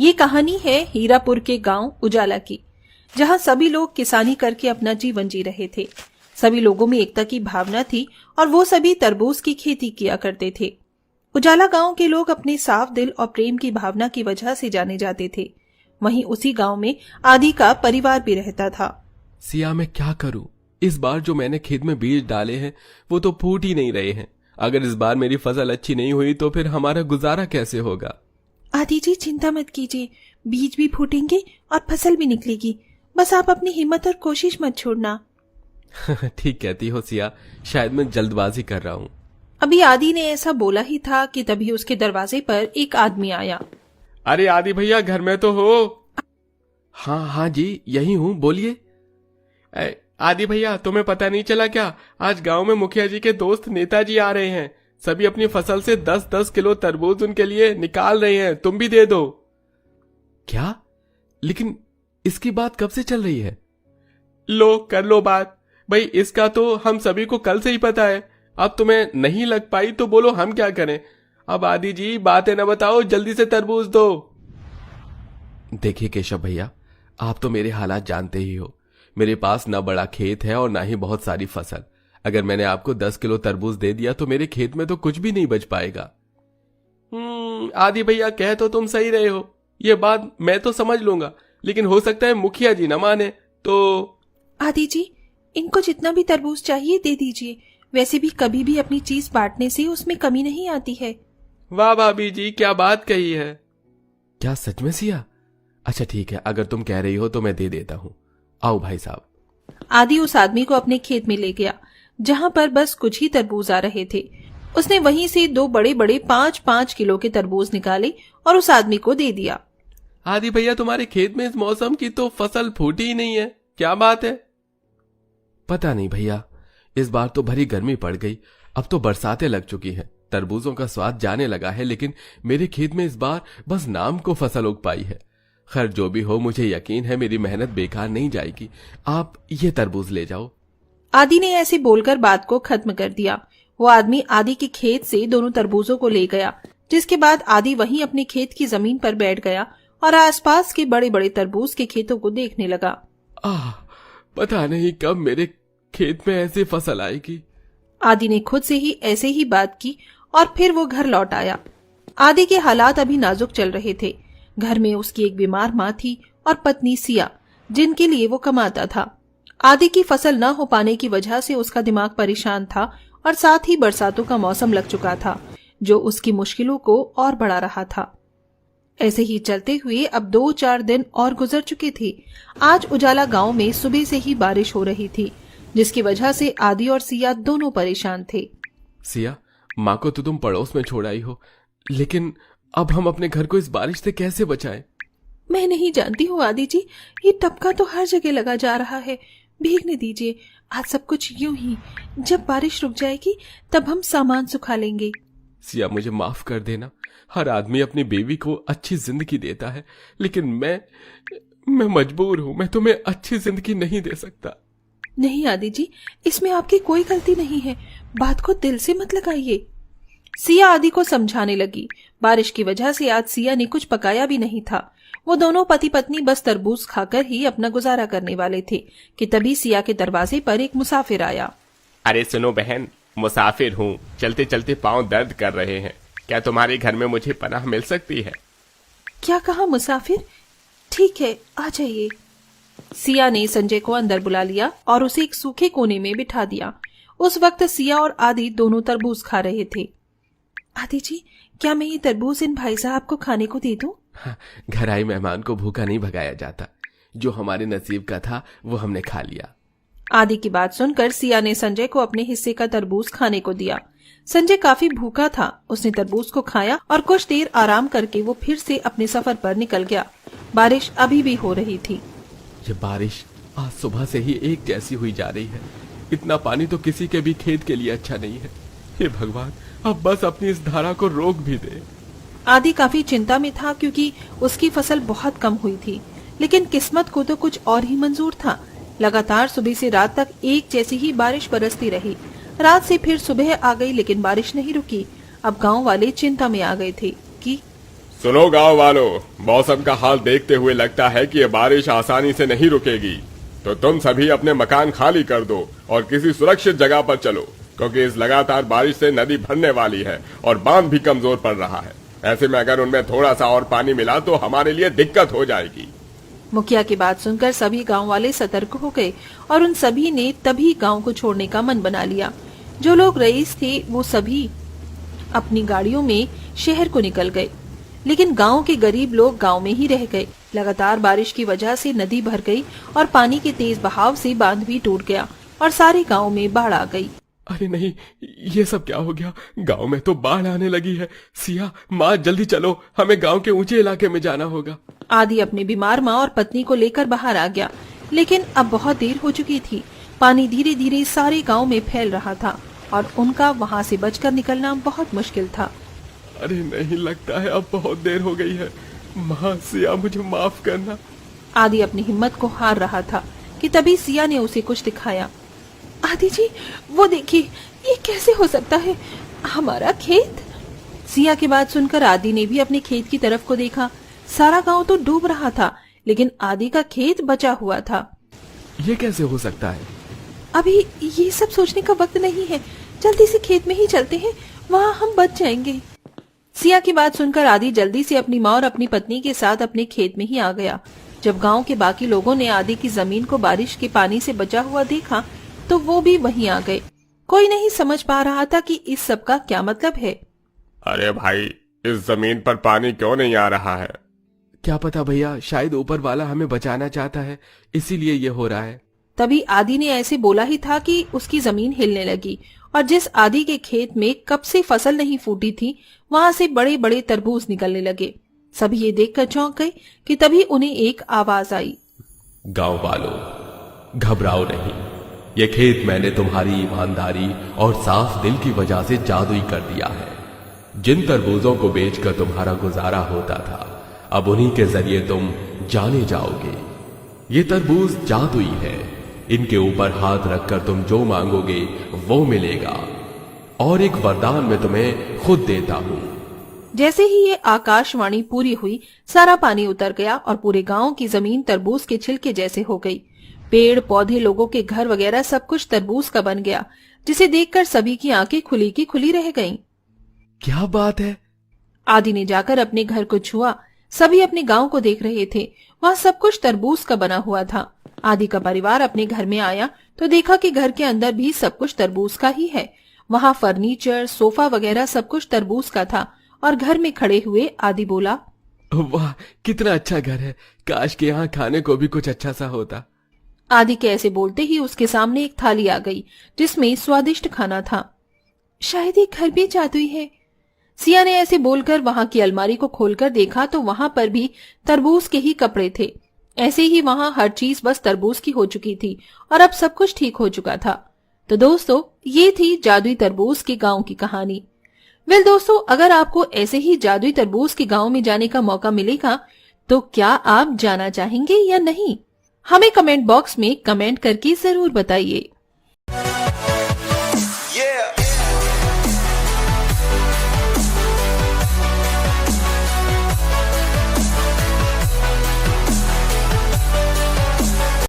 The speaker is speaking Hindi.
ये कहानी है हीरापुर के गांव उजाला की, जहां सभी लोग किसानी करके अपना जीवन जी रहे थे। सभी लोगों में एकता की भावना थी और वो सभी तरबूज की खेती किया करते थे। उजाला गांव के लोग अपने साफ दिल और प्रेम की भावना की वजह से जाने जाते थे। वहीं उसी गांव में आदि का परिवार भी रहता था। सिया, मैं क्या करूं? इस बार जो मैंने खेत में बीज डाले हैं वो तो फूट ही नहीं रहे हैं। अगर इस बार मेरी फसल अच्छी नहीं हुई तो फिर हमारा गुजारा कैसे होगा? आदि जी, चिंता मत कीजिए, बीज भी फूटेंगे और फसल भी निकलेगी। बस आप अपनी हिम्मत और कोशिश मत छोड़ना। ठीक कहती हो सिया, शायद मैं जल्दबाजी कर रहा हूँ। अभी आदि ने ऐसा बोला ही था कि तभी उसके दरवाजे पर एक आदमी आया। अरे आदि भैया, घर में तो हो? हाँ हाँ जी, यही हूँ, बोलिए। आदि भैया, तुम्हें पता नहीं चला क्या? आज गांव में मुखिया जी के दोस्त नेताजी आ रहे हैं। सभी अपनी फसल से 10-10 किलो तरबूज उनके लिए निकाल रहे हैं, तुम भी दे दो। क्या? लेकिन इसकी बात कब से चल रही है? लो कर लो बात भाई, इसका तो हम सभी को कल से ही पता है। अब तुम्हें नहीं लग पाई तो बोलो हम क्या करें। अब आदि जी बातें न बताओ, जल्दी से तरबूज दो। देखिए केशव भैया, आप तो मेरे हालात जानते ही हो। मेरे पास ना बड़ा खेत है और ना ही बहुत सारी फसल। अगर मैंने आपको 10 किलो तरबूज दे दिया तो मेरे खेत में तो कुछ भी नहीं बच पाएगा। आदि भैया, कह तो तुम सही रहे हो, ये बात मैं तो समझ लूंगा, लेकिन हो सकता है मुखिया जी न माने तो। आदि जी, इनको जितना भी तरबूज चाहिए दे दीजिए। वैसे भी कभी भी अपनी चीज बांटने से उसमें कमी नहीं आती है। वाह भाभी जी, क्या बात कही है। क्या सच में सिया? अच्छा ठीक है, अगर तुम कह रही हो तो मैं दे देता हूँ। आओ भाई साहब। आदि उस आदमी को अपने खेत में ले गया, जहां पर बस कुछ ही तरबूज आ रहे थे। उसने वहीं से 2 बड़े बड़े 5-5 किलो के तरबूज निकाले और उस आदमी को दे दिया। आदि भैया, तुम्हारे खेत में इस मौसम की तो फसल फूटी ही नहीं है, क्या बात है? पता नहीं भैया, इस बार तो भरी गर्मी पड़ गई। अब तो बरसातें लग चुकी हैं, तरबूजों का स्वाद जाने लगा है, लेकिन मेरे खेत में इस बार बस नाम को फसल उग पाई है। खैर जो भी हो, मुझे यकीन है मेरी मेहनत बेकार नहीं जाएगी। आप ये तरबूज ले जाओ। आदि ने ऐसे बोलकर बात को खत्म कर दिया। वो आदमी आदि के खेत से दोनों तरबूजों को ले गया, जिसके बाद आदि वहीं अपने खेत की जमीन पर बैठ गया और आसपास के बड़े बड़े तरबूज के खेतों को देखने लगा। पता नहीं कब मेरे खेत में ऐसी फसल आएगी। आदि ने खुद से ही ऐसे ही बात की और फिर वो घर लौट आया। आदि के हालात अभी नाजुक चल रहे थे। घर में उसकी एक बीमार माँ थी और पत्नी सिया, जिनके लिए वो कमाता था। आदि की फसल न हो पाने की वजह से उसका दिमाग परेशान था और साथ ही बरसातों का मौसम लग चुका था, जो उसकी मुश्किलों को और बढ़ा रहा था। ऐसे ही चलते हुए अब 2-4 दिन और गुजर चुके थे। आज उजाला गांव में सुबह से ही बारिश हो रही थी, जिसकी वजह से आदि और सिया दोनों परेशान थे। सिया, माँ को तो तुम पड़ोस में छोड़ आई हो, लेकिन अब हम अपने घर को इस बारिश से कैसे बचाएं? मैं नहीं जानती हूँ आदि जी, ये टपका तो हर जगह लगा जा रहा है। भीगने दीजिए, आज सब कुछ यूं ही। जब बारिश रुक जाएगी तब हम सामान सुखा लेंगे। सिया, मुझे माफ कर देना। हर आदमी अपनी बीवी को अच्छी जिंदगी देता है, लेकिन मैं मजबूर हूँ। मैं तुम्हें अच्छी जिंदगी नहीं दे सकता। नहीं आदि जी, इसमें आपकी कोई गलती नहीं है। बात को दिल से मत लगाइए। सिया आदि को समझाने लगी। बारिश की वजह से आज सिया ने कुछ पकाया भी नहीं था। वो दोनों पति पत्नी बस तरबूज खाकर ही अपना गुजारा करने वाले थे कि तभी सिया के दरवाजे पर एक मुसाफिर आया। अरे सुनो बहन, मुसाफिर हूँ, चलते चलते पाँव दर्द कर रहे हैं। क्या तुम्हारे घर में मुझे पनाह मिल सकती है? क्या कहा मुसाफिर? ठीक है, आ जाइए। सिया ने संजय को अंदर बुला लिया और उसे एक सूखे कोने में बिठा दिया। उस वक्त सिया और आदि दोनों तरबूज खा रहे थे। आदि जी, क्या मैं ये तरबूज इन भाई साहब को खाने को दे दूं? घर आए मेहमान को भूखा नहीं भगाया जाता। जो हमारे नसीब का था वो हमने खा लिया। आदि की बात सुनकर सिया ने संजय को अपने हिस्से का तरबूज खाने को दिया। संजय काफी भूखा था। उसने तरबूज को खाया और कुछ देर आराम करके वो फिर से अपने सफर पर निकल गया। बारिश अभी भी हो रही थी। ये बारिश आज सुबह से ही एक जैसी हुई जा रही है। इतना पानी तो किसी के भी खेत के लिए अच्छा नहीं है। हे भगवान, अब बस अपनी इस धारा को रोक भी दे। आदि काफी चिंता में था, क्योंकि उसकी फसल बहुत कम हुई थी, लेकिन किस्मत को तो कुछ और ही मंजूर था। लगातार सुबह से रात तक एक जैसी ही बारिश बरसती रही। रात से फिर सुबह आ गई, लेकिन बारिश नहीं रुकी। अब गांव वाले चिंता में आ गए थे कि सुनो गांव वालों, मौसम का हाल देखते हुए लगता है कि ये बारिश आसानी से नहीं रुकेगी, तो तुम सभी अपने मकान खाली कर दो और किसी सुरक्षित जगह पर चलो, क्योंकि इस लगातार बारिश से नदी भरने वाली है और बांध भी कमजोर पड़ रहा है। ऐसे में अगर उनमें थोड़ा सा और पानी मिला तो हमारे लिए दिक्कत हो जाएगी। मुखिया की बात सुनकर सभी गांव वाले सतर्क हो गए और उन सभी ने तभी गांव को छोड़ने का मन बना लिया। जो लोग रईस थे वो सभी अपनी गाड़ियों में शहर को निकल गए, लेकिन गांव के गरीब लोग गांव में ही रह गए। लगातार बारिश की वजह से नदी भर गई और पानी के तेज बहाव से बांध भी टूट गया और सारे गांव में बाढ़ आ गई। अरे नहीं, ये सब क्या हो गया? गांव में तो बाढ़ आने लगी है। सिया, माँ जल्दी चलो, हमें गांव के ऊंचे इलाके में जाना होगा। आदि अपनी बीमार माँ और पत्नी को लेकर बाहर आ गया, लेकिन अब बहुत देर हो चुकी थी। पानी धीरे धीरे सारे गांव में फैल रहा था और उनका वहां से बचकर निकलना बहुत मुश्किल था। अरे नहीं, लगता है अब बहुत देर हो गई है। माँ, सिया, मुझे माफ करना। आदि अपनी हिम्मत को हार रहा था कि तभी सिया ने उसे कुछ दिखाया। आदि जी, वो देखिए, ये कैसे हो सकता है? हमारा खेत। सिया की बात सुनकर आदि ने भी अपने खेत की तरफ को देखा। सारा गांव तो डूब रहा था, लेकिन आदि का खेत बचा हुआ था। ये कैसे हो सकता है? अभी ये सब सोचने का वक्त नहीं है, जल्दी से खेत में ही चलते हैं, वहाँ हम बच जाएंगे। सिया की बात सुनकर आदि जल्दी से अपनी माँ और अपनी पत्नी के साथ अपने खेत में ही आ गया। जब गांव के बाकी लोगों ने आदि की जमीन को बारिश के पानी से बचा हुआ देखा तो वो भी वहीं आ गए। कोई नहीं समझ पा रहा था कि इस सब का क्या मतलब है। अरे भाई, इस जमीन पर पानी क्यों नहीं आ रहा है? क्या पता भैया, शायद ऊपर वाला हमें बचाना चाहता है, इसीलिए ये हो रहा है। तभी आदि ने ऐसे बोला ही था कि उसकी जमीन हिलने लगी और जिस आदि के खेत में कब से फसल नहीं फूटी थी, वहां से बड़े बड़े तरबूज निकलने लगे। सभी ये देखकर चौंक गए कि तभी उन्हें एक आवाज आई। गांव वालों, घबराओ नहीं, ये खेत मैंने तुम्हारी ईमानदारी और साफ दिल की वजह से जादुई कर दिया है। जिन तरबूजों को बेचकर तुम्हारा गुजारा होता था, अब उन्हीं के जरिए तुम जाने जाओगे। ये तरबूज जादुई है, इनके ऊपर हाथ रखकर तुम जो मांगोगे वो मिलेगा, और एक वरदान मैं तुम्हें खुद देता हूँ। जैसे ही ये आकाशवाणी पूरी हुई, सारा पानी उतर गया और पूरे गांव की जमीन तरबूज के छिलके जैसे हो गई। पेड़ पौधे, लोगों के घर वगैरह सब कुछ तरबूज का बन गया, जिसे देखकर सभी की आंखें खुली की खुली रह गईं। क्या बात है? आदि ने जाकर अपने घर को छुआ। सभी अपने गांव को देख रहे थे, वहाँ सब कुछ तरबूज का बना हुआ था। आदि का परिवार अपने घर में आया तो देखा कि घर के अंदर भी सब कुछ तरबूज का ही है। वहाँ फर्नीचर, सोफा वगैरह सब कुछ तरबूज का था और घर में खड़े हुए आदि बोला, वाह, कितना अच्छा घर है। काश के यहाँ खाने को भी कुछ अच्छा सा होता। आदि के ऐसे बोलते ही उसके सामने एक थाली आ गई जिसमें स्वादिष्ट खाना था। शायद ये घर भी जादुई है। सिया ने ऐसे बोलकर वहां की अलमारी को खोलकर देखा तो वहां पर भी तरबूज के ही कपड़े थे। ऐसे ही वहां हर चीज बस तरबूज की हो चुकी थी और अब सब कुछ ठीक हो चुका था। तो दोस्तों, ये थी जादुई तरबूज के गांव की कहानी। वेल दोस्तों, अगर आपको ऐसे ही जादुई तरबूज के गांव में जाने का मौका मिलेगा तो क्या आप जाना चाहेंगे या नहीं? हमें कमेंट बॉक्स में कमेंट करके जरूर बताइए।